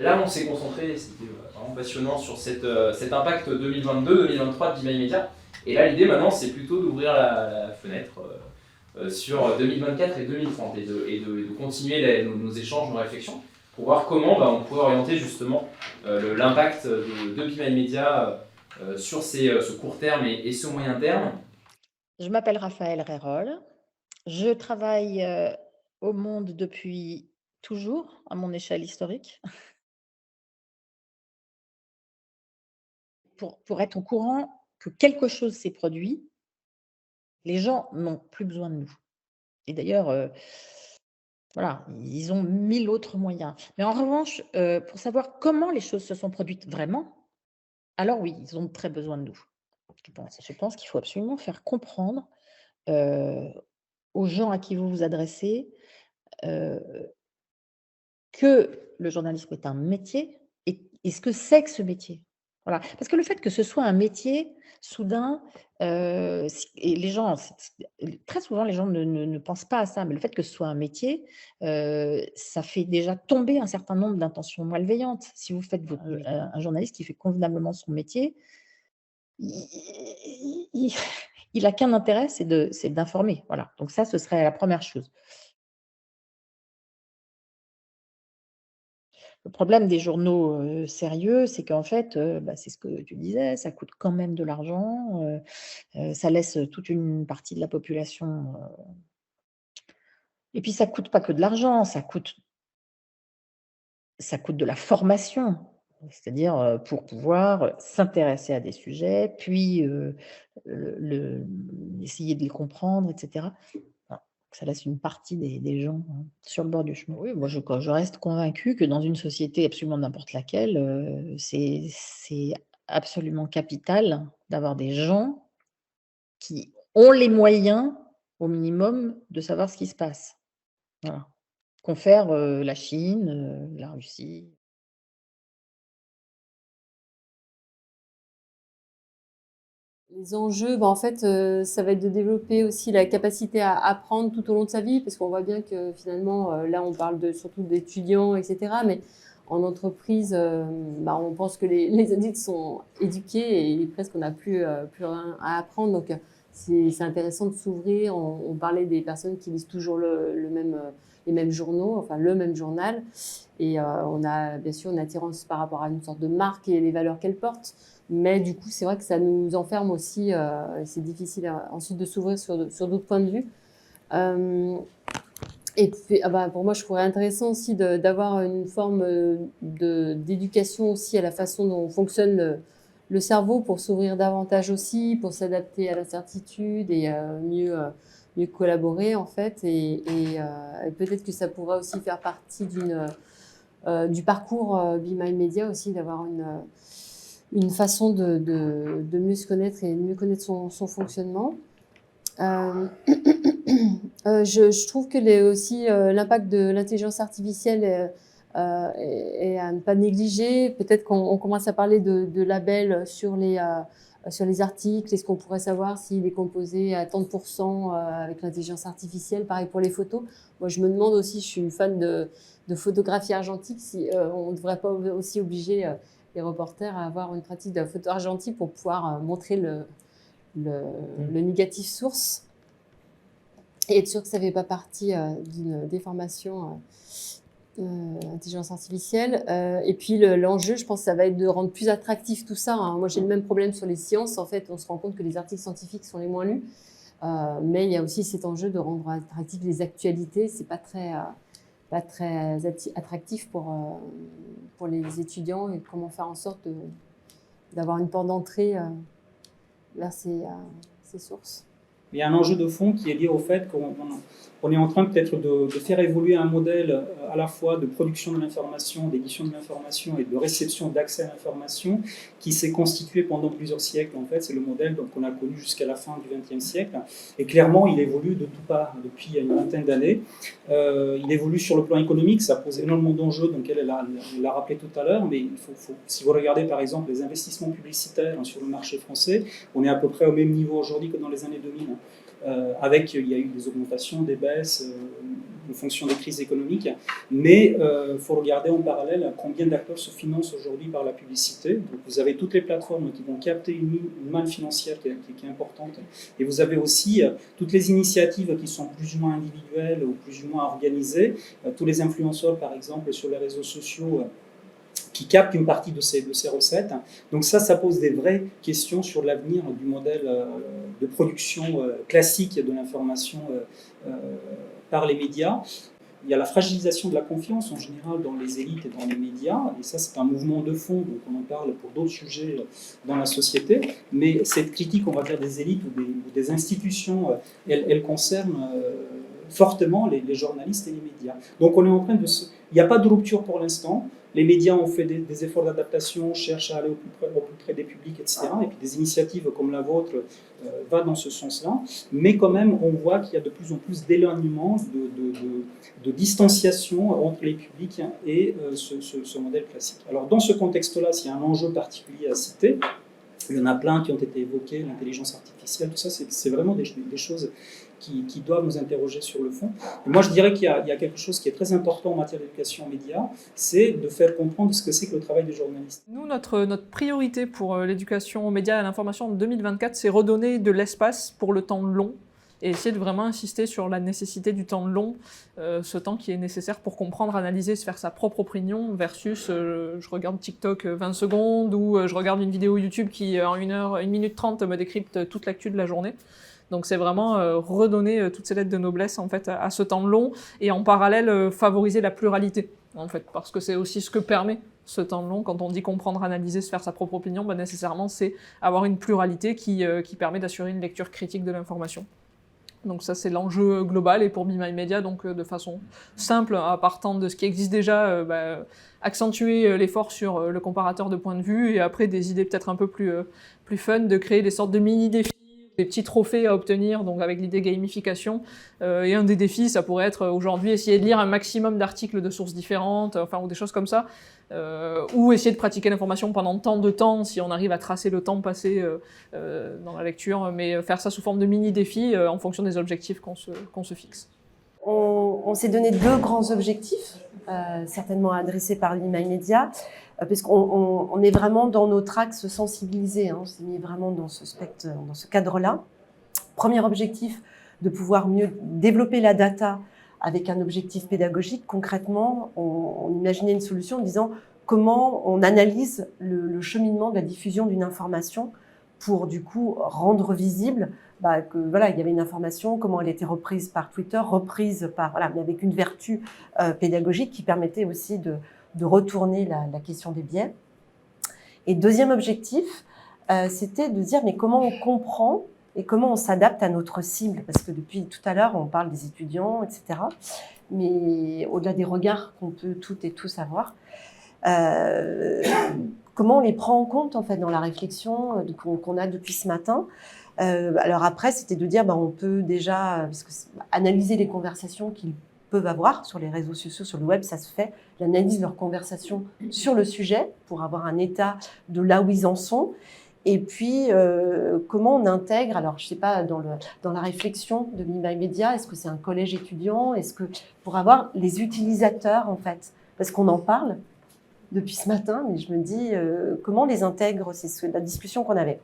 Là, on s'est concentré, c'était vraiment passionnant, sur cet impact 2022-2023 d'E-Mail Media. Et là, l'idée maintenant, c'est plutôt d'ouvrir la fenêtre sur 2024 et 2030 et de continuer nos échanges, nos réflexions pour voir comment on pourrait orienter justement l'impact de Be-Mail Media sur ce court terme et ce moyen terme. Je m'appelle Raphaël Rérol. Je travaille, au monde depuis toujours, à mon échelle historique, pour être au courant que quelque chose s'est produit. Les gens n'ont plus besoin de nous et d'ailleurs, voilà, ils ont 1000 autres moyens. Mais en revanche, pour savoir comment les choses se sont produites vraiment, alors oui, ils ont très besoin de nous, je pense. Je pense qu'il faut absolument faire comprendre, heu, aux gens à qui vous vous adressez, heu que le journalisme est un métier et ce que c'est que ce métier. Voilà. Parce que le fait que ce soit un métier, soudain, si et les gens, très souvent, les gens ne pensent pas à ça, mais le fait que ce soit un métier, ça fait déjà tomber un certain nombre d'intentions malveillantes. Si vous faites votre un journaliste qui fait convenablement son métier, il il a qu'un intérêt, c'est d'informer, voilà. Donc ça, ce serait la première chose. Le problème des journaux, sérieux, c'est qu'en fait, c'est ce que tu disais, ça coûte quand même de l'argent, ça laisse, toute une partie de la population, et puis ça coûte pas que de l'argent, ça coûte de la formation. C'est-à-dire, pour pouvoir, s'intéresser à des sujets, puis, essayer de les comprendre et cetera. Voilà, ça laisse une partie des gens, sur le bord du chemin. Oui, moi je reste convaincue que dans une société absolument n'importe laquelle, c'est absolument capital d'avoir des gens qui ont les moyens, au minimum, de savoir ce qui se passe. Voilà. Qu'ont faire, la Chine, la Russie. Les enjeux, en fait, ça va être de développer aussi la capacité à apprendre tout au long de sa vie, parce qu'on voit bien que finalement, là, on parle surtout d'étudiants, et cetera, mais en entreprise, on pense que les adultes sont éduqués et presque on n'a plus rien à apprendre. Donc, c'est intéressant de s'ouvrir. On parlait des personnes qui lisent toujours le même, les mêmes journaux, enfin le même journal. Et on a bien sûr une attirance par rapport à une sorte de marque et les valeurs qu'elle porte. Mais du coup, c'est vrai que ça nous enferme aussi. Et c'est difficile ensuite de s'ouvrir sur d'autres points de vue. Et puis, pour moi, je trouverais intéressant aussi d'avoir une forme d'éducation aussi à la façon dont fonctionne le cerveau pour s'ouvrir davantage aussi, pour s'adapter à l'incertitude et mieux collaborer en fait. Et peut-être que ça pourrait aussi faire partie du parcours Be My Media aussi, d'avoir une façon de mieux se connaître et mieux connaître son fonctionnement. Euh, je trouve que aussi l'impact de l'intelligence artificielle est à ne pas négliger. Peut-être qu'on commence à parler de labels sur les articles. Est-ce qu'on pourrait savoir s'il est composé à tant de pourcents avec l'intelligence artificielle? Pareil pour les photos. Moi, je me demande aussi, je suis une fan de photographie argentique, si on ne devrait pas aussi obliger les reporters à avoir une pratique de la photo argentique pour pouvoir montrer le négatif source et être sûr que ça ne fait pas partie d'une déformation intelligence artificielle. Et puis l'enjeu, je pense, ça va être de rendre plus attractif tout ça. Moi, j'ai le même problème sur les sciences. En fait, on se rend compte que les articles scientifiques sont les moins lus. Mais il y a aussi cet enjeu de rendre attractif les actualités. C'est pas très attractif pour les étudiants, et comment faire en sorte d'avoir une porte d'entrée vers ces sources. Il y a un enjeu de fond qui est lié au fait qu'on est en train peut-être de faire évoluer un modèle à la fois de production de l'information, d'édition de l'information et de réception d'accès à l'information qui s'est constitué pendant plusieurs siècles. En fait, c'est le modèle qu'on a connu jusqu'à la fin du XXe siècle. Et clairement, il évolue de toutes parts depuis une vingtaine d'années. Il évolue sur le plan économique, ça pose énormément d'enjeux, donc elle l'a rappelé tout à l'heure, mais si vous regardez par exemple les investissements publicitaires sur le marché français, on est à peu près au même niveau aujourd'hui que dans les années 2000. il y a eu des augmentations, des baisses en fonction des crises économiques, mais il faut regarder en parallèle combien d'acteurs se financent aujourd'hui par la publicité. Donc vous avez toutes les plateformes qui vont capter une manne financière qui est importante, et vous avez aussi toutes les initiatives qui sont plus ou moins individuelles ou plus ou moins organisées, tous les influenceurs par exemple sur les réseaux sociaux qui captent une partie de ces recettes. Donc ça pose des vraies questions sur l'avenir du modèle de production classique de l'information par les médias. Il y a la fragilisation de la confiance en général dans les élites et dans les médias, et ça c'est un mouvement de fond, donc on en parle pour d'autres sujets dans la société, mais cette critique, on va dire, des élites ou des institutions, elle concerne fortement les journalistes et les médias. Donc on est en train de il n'y a pas de rupture pour l'instant. Les médias ont fait des efforts d'adaptation, cherchent à aller au plus près des publics, etc. Et puis des initiatives comme la vôtre vont dans ce sens-là. Mais quand même, on voit qu'il y a de plus en plus d'éloignement, de distanciation entre les publics et ce modèle classique. Alors dans ce contexte-là, s'il y a un enjeu particulier à citer, il y en a plein qui ont été évoqués, l'intelligence artificielle, tout ça, c'est vraiment des choses qui doivent nous interroger sur le fond. Et moi, je dirais qu'il y a quelque chose qui est très important en matière d'éducation aux médias, c'est de faire comprendre ce que c'est que le travail des journalistes. Nous, notre priorité pour l'éducation aux médias et à l'information en 2024, c'est redonner de l'espace pour le temps long et essayer de vraiment insister sur la nécessité du temps long, ce temps qui est nécessaire pour comprendre, analyser, se faire sa propre opinion, versus je regarde TikTok 20 secondes ou je regarde une vidéo YouTube qui en 1 minute 30 me décrypte toute l'actu de la journée. Donc c'est vraiment redonner toutes ces lettres de noblesse en fait à ce temps long et en parallèle favoriser la pluralité en fait, parce que c'est aussi ce que permet ce temps long. Quand on dit comprendre, analyser, se faire sa propre opinion, ben nécessairement c'est avoir une pluralité qui permet d'assurer une lecture critique de l'information. Donc ça c'est l'enjeu global, et pour Be My Media, donc de façon simple, à partant de ce qui existe déjà, accentuer l'effort sur le comparateur de points de vue, et après des idées peut-être un peu plus fun, de créer des sortes de mini-défis, des petits trophées à obtenir, donc avec l'idée gamification. Et un des défis, ça pourrait être aujourd'hui essayer de lire un maximum d'articles de sources différentes, ou des choses comme ça, ou essayer de pratiquer l'information pendant tant de temps, si on arrive à tracer le temps passé dans la lecture, mais faire ça sous forme de mini-défis en fonction des objectifs qu'on se fixe. On s'est donné 2 grands objectifs, certainement adressés par Be My Media, parce qu'on est vraiment dans notre axe sensibilisé, on s'est mis vraiment dans ce cadre-là. Premier objectif, de pouvoir mieux développer la data avec un objectif pédagogique. Concrètement, on imaginait une solution en disant comment on analyse le cheminement de la diffusion d'une information pour du coup rendre visible que voilà, il y avait une information, comment elle était reprise par Twitter, reprise par mais avec une vertu pédagogique qui permettait aussi de retourner la question des biais. Et deuxième objectif, c'était de dire mais comment on comprend et comment on s'adapte à notre cible, parce que depuis tout à l'heure on parle des étudiants, etc. Mais au-delà des regards qu'on peut toutes et tous avoir, comment on les prend en compte en fait dans la réflexion qu'on a depuis ce matin. Alors après, c'était de dire on peut déjà analyser les conversations qu'ils peuvent avoir sur les réseaux sociaux, sur le web, ça se fait. Ils analysent leurs conversations sur le sujet pour avoir un état de là où ils en sont. Et puis, comment on intègre, alors je ne sais pas, dans la réflexion de Be My Media, est-ce que c'est un collège étudiant, est-ce que pour avoir les utilisateurs en fait, parce qu'on en parle depuis ce matin, mais je me dis comment on les intègre, c'est la discussion qu'on avait,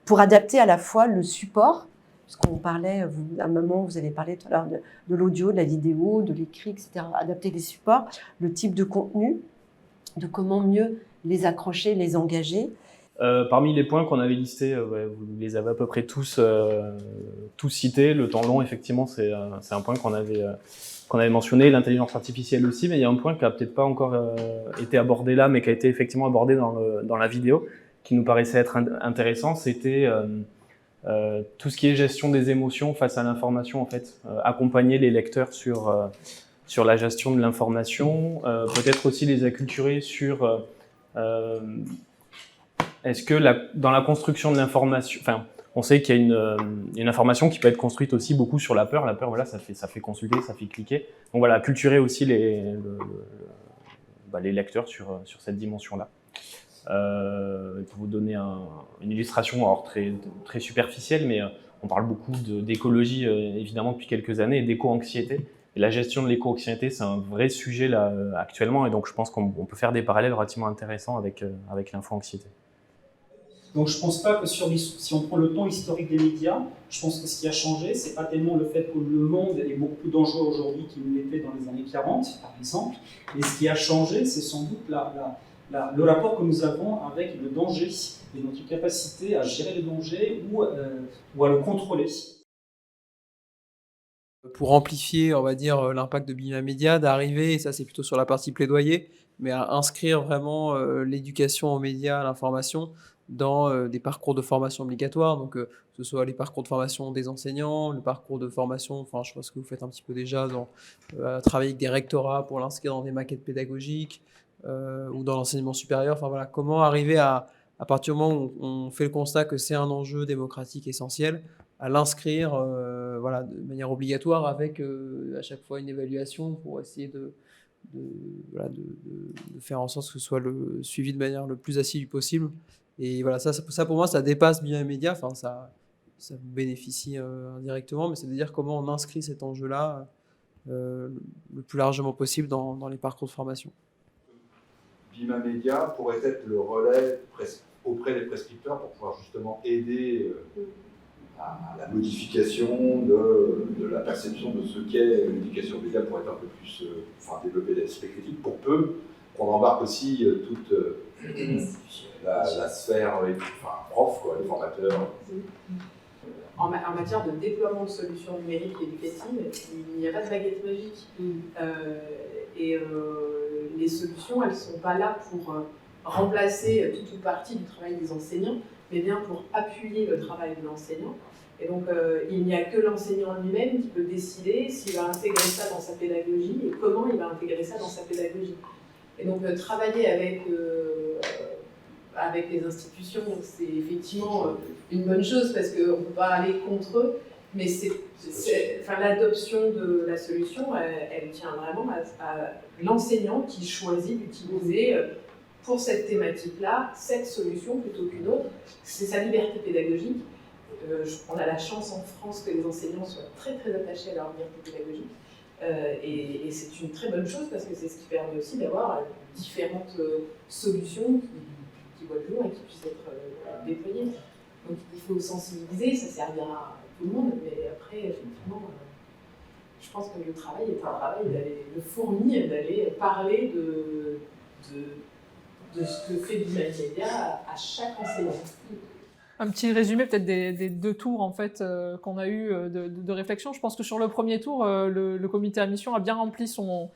pour adapter à la fois le support, parce qu'on parlait, à un moment vous avez parlé tout à l'heure de l'audio, de la vidéo, de l'écrit, etc., adapter les supports, le type de contenu, de comment mieux les accrocher, les engager. Parmi les points qu'on avait listés, vous les avez à peu près tous cités. Le temps long, effectivement, c'est un point qu'on avait mentionné, l'intelligence artificielle aussi, mais il y a un point qui n'a peut-être pas encore été abordé là, mais qui a été effectivement abordé dans la vidéo, qui nous paraissait être intéressant, c'était tout ce qui est gestion des émotions face à l'information, en fait, accompagner les lecteurs sur la gestion de l'information, peut-être aussi les acculturer sur est-ce que dans la construction de l'information, on sait qu'il y a une information qui peut être construite aussi beaucoup sur la peur. La peur, voilà, ça fait consulter, ça fait cliquer. Donc voilà, culturer aussi les lecteurs sur cette dimension-là. Pour vous donner une illustration, alors très superficielle, mais on parle beaucoup d'écologie évidemment depuis quelques années et d'éco-anxiété. Et la gestion de l'éco-anxiété, c'est un vrai sujet là actuellement, et donc je pense qu'on peut faire des parallèles relativement intéressants avec l'info-anxiété. Donc je ne pense pas que si on prend le temps historique des médias, je pense que ce qui a changé, c'est pas tellement le fait que le monde est beaucoup plus dangereux aujourd'hui qu'il ne l'était dans les années 40, par exemple, mais ce qui a changé, c'est sans doute le rapport que nous avons avec le danger et notre capacité à gérer le danger ou à le contrôler. Pour amplifier, on va dire, l'impact de Bima Media, d'arriver, et ça c'est plutôt sur la partie plaidoyer, mais à inscrire vraiment l'éducation aux médias, à l'information, dans des parcours de formation obligatoires, donc que ce soit les parcours de formation des enseignants, le parcours de formation, enfin je pense que vous faites un petit peu déjà, travailler avec des rectorats pour l'inscrire dans des maquettes pédagogiques, ou dans l'enseignement supérieur, enfin voilà, comment arriver à partir du moment où on fait le constat que c'est un enjeu démocratique essentiel, à l'inscrire voilà, de manière obligatoire avec à chaque fois une évaluation pour essayer de faire en sorte que ce soit suivi de manière le plus assidue possible. Et voilà, ça pour moi, ça dépasse bien les médias, enfin, ça bénéficie indirectement, mais c'est de dire comment on inscrit cet enjeu-là le plus largement possible dans les parcours de formation. Bima Media pourrait être le relais auprès des prescripteurs pour pouvoir justement aider à la modification de la perception de ce qu'est l'éducation aux médias pour être un peu plus, développer l'esprit critique, pour peu qu'on embarque aussi toute la sphère, prof, les formateurs. En matière de déploiement de solutions numériques éducatives, il n'y a pas de baguette magique. Les solutions, elles ne sont pas là pour remplacer toute ou partie du travail des enseignants, mais bien pour appuyer le travail de l'enseignant. Et donc, il n'y a que l'enseignant lui-même qui peut décider s'il va intégrer ça dans sa pédagogie et comment il va intégrer ça dans sa pédagogie. Et donc, travailler avec les institutions, c'est effectivement une bonne chose parce qu'on ne peut pas aller contre eux, mais l'adoption de la solution, elle tient vraiment à l'enseignant qui choisit d'utiliser pour cette thématique-là cette solution plutôt qu'une autre. C'est sa liberté pédagogique. On a la chance en France que les enseignants soient très très attachés à leur liberté pédagogique. Et c'est une très bonne chose parce que c'est ce qui permet aussi d'avoir différentes solutions qui voient le jour et qui puissent être déployées. Donc il faut sensibiliser, ça servira à tout le monde, mais après, effectivement, je pense que le travail est un travail de fourmi, d'aller parler de ce que fait Bima Media à chaque enseignant. Un petit résumé peut-être des deux tours en fait qu'on a eu de réflexion. Je pense que sur le premier tour, le comité à mission a bien rempli son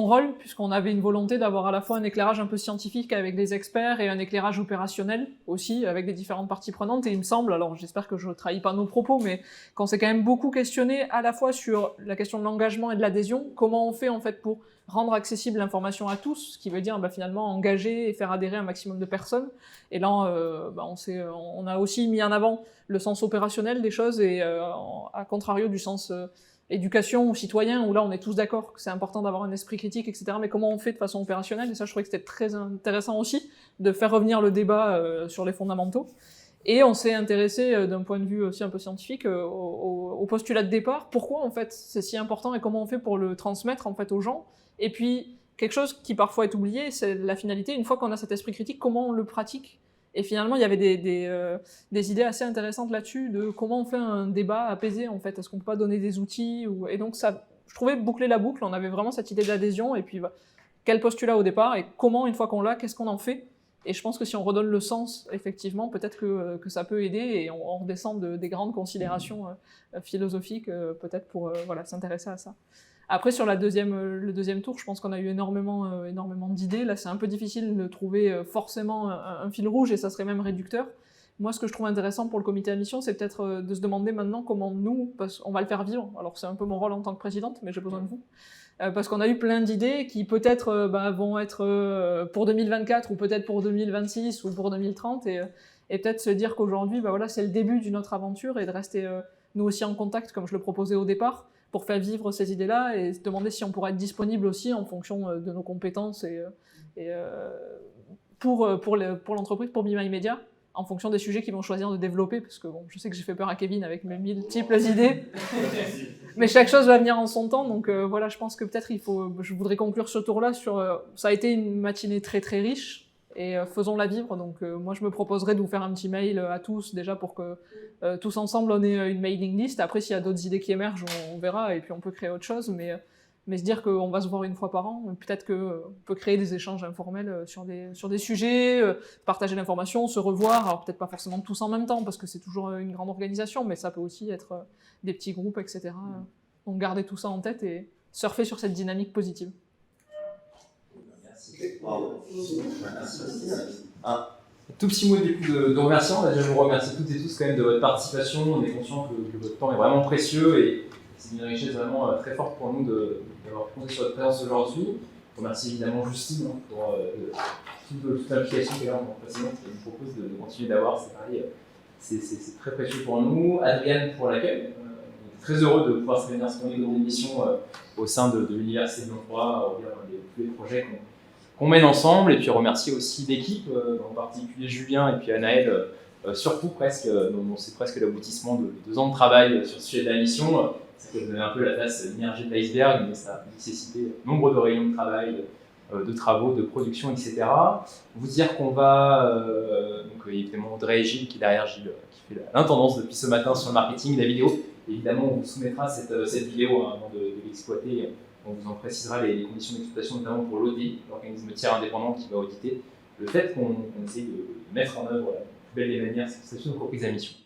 rôle, puisqu'on avait une volonté d'avoir à la fois un éclairage un peu scientifique avec des experts et un éclairage opérationnel aussi avec des différentes parties prenantes. Et il me semble, alors j'espère que je ne trahis pas nos propos, mais qu'on s'est quand même beaucoup questionné à la fois sur la question de l'engagement et de l'adhésion, comment on fait en fait pour rendre accessible l'information à tous, ce qui veut dire finalement engager et faire adhérer un maximum de personnes. Et là, on a aussi mis en avant le sens opérationnel des choses et à contrario du sens éducation ou citoyen, où là on est tous d'accord que c'est important d'avoir un esprit critique, etc. Mais comment on fait de façon opérationnelle? Et ça, je trouvais que c'était très intéressant aussi de faire revenir le débat sur les fondamentaux. Et on s'est intéressé d'un point de vue aussi un peu scientifique au postulat de départ. Pourquoi en fait c'est si important et comment on fait pour le transmettre en fait aux gens? Et puis quelque chose qui parfois est oublié, c'est la finalité. Une fois qu'on a cet esprit critique, comment on le pratique? Et finalement, il y avait des idées assez intéressantes là-dessus de comment on fait un débat apaisé en fait. Est-ce qu'on peut pas donner des outils Et donc ça, je trouvais boucler la boucle. On avait vraiment cette idée d'adhésion et puis quel postulat au départ et comment une fois qu'on l'a, qu'est-ce qu'on en fait? Et je pense que si on redonne le sens, effectivement, peut-être que ça peut aider et on redescend des grandes considérations philosophiques, peut-être pour s'intéresser à ça. Après, sur le deuxième tour, je pense qu'on a eu énormément d'idées. Là, c'est un peu difficile de trouver forcément un fil rouge et ça serait même réducteur. Moi, ce que je trouve intéressant pour le comité à mission, c'est peut-être de se demander maintenant comment nous, parce qu'on va le faire vivre. Alors, c'est un peu mon rôle en tant que présidente, mais j'ai besoin de vous. Parce qu'on a eu plein d'idées qui peut-être vont être pour 2024 ou peut-être pour 2026 ou pour 2030 et peut-être se dire qu'aujourd'hui, c'est le début d'une autre aventure et de rester nous aussi en contact comme je le proposais au départ pour faire vivre ces idées-là et se demander si on pourrait être disponible aussi en fonction de nos compétences et pour l'entreprise, pour Bima Media, en fonction des sujets qu'ils vont choisir de développer, parce que bon, je sais que j'ai fait peur à Kevin avec mes multiples idées, mais chaque chose va venir en son temps, donc voilà, je pense que peut-être je voudrais conclure ce tour-là sur, ça a été une matinée très très riche, et faisons-la vivre, donc moi je me proposerais de vous faire un petit mail à tous, déjà pour que tous ensemble on ait une mailing list, après s'il y a d'autres idées qui émergent, on verra, et puis on peut créer autre chose, mais se dire qu'on va se voir une fois par an, peut-être qu'on peut créer des échanges informels sur des sujets, partager l'information, se revoir, alors peut-être pas forcément tous en même temps, parce que c'est toujours une grande organisation, mais ça peut aussi être des petits groupes, etc. Donc gardez tout ça en tête et surfer sur cette dynamique positive. Merci. Bravo. Un tout petit mot du coup de remerciement. Déjà, je vous remercie toutes et tous quand même de votre participation. On est conscient que votre temps est vraiment précieux et c'est une richesse vraiment très forte pour nous d'avoir compté sur votre présence aujourd'hui. Je remercie évidemment Justine pour toute l'implication qu'elle a précédente et nous propose de continuer d'avoir. C'est pareil, c'est très précieux pour nous. Adrienne pour l'accueil. On est très heureux de pouvoir se réunir sur une émission au sein de l'Université de Lyon 3, tous les projets qu'on mène ensemble. Et puis remercier aussi l'équipe, en particulier Julien et puis Anaël, surtout presque, dont c'est presque l'aboutissement de 2 ans de travail sur ce sujet de la mission. Ça peut donner un peu la face d'énergie de l'iceberg, mais ça a nécessité nombre de réunions de travail, de travaux, de production, etc. Vous dire qu'on va, donc évidemment Audrey et Gilles, qui est derrière Gilles, qui fait l'intendance depuis ce matin sur le marketing, la vidéo. Évidemment, on vous soumettra cette vidéo avant de l'exploiter. On vous en précisera les conditions d'exploitation, notamment pour l'ODI, l'organisme tiers indépendant qui va auditer le fait qu'on essaye de mettre en œuvre la plus belle des manières cette station d'entreprise à mission.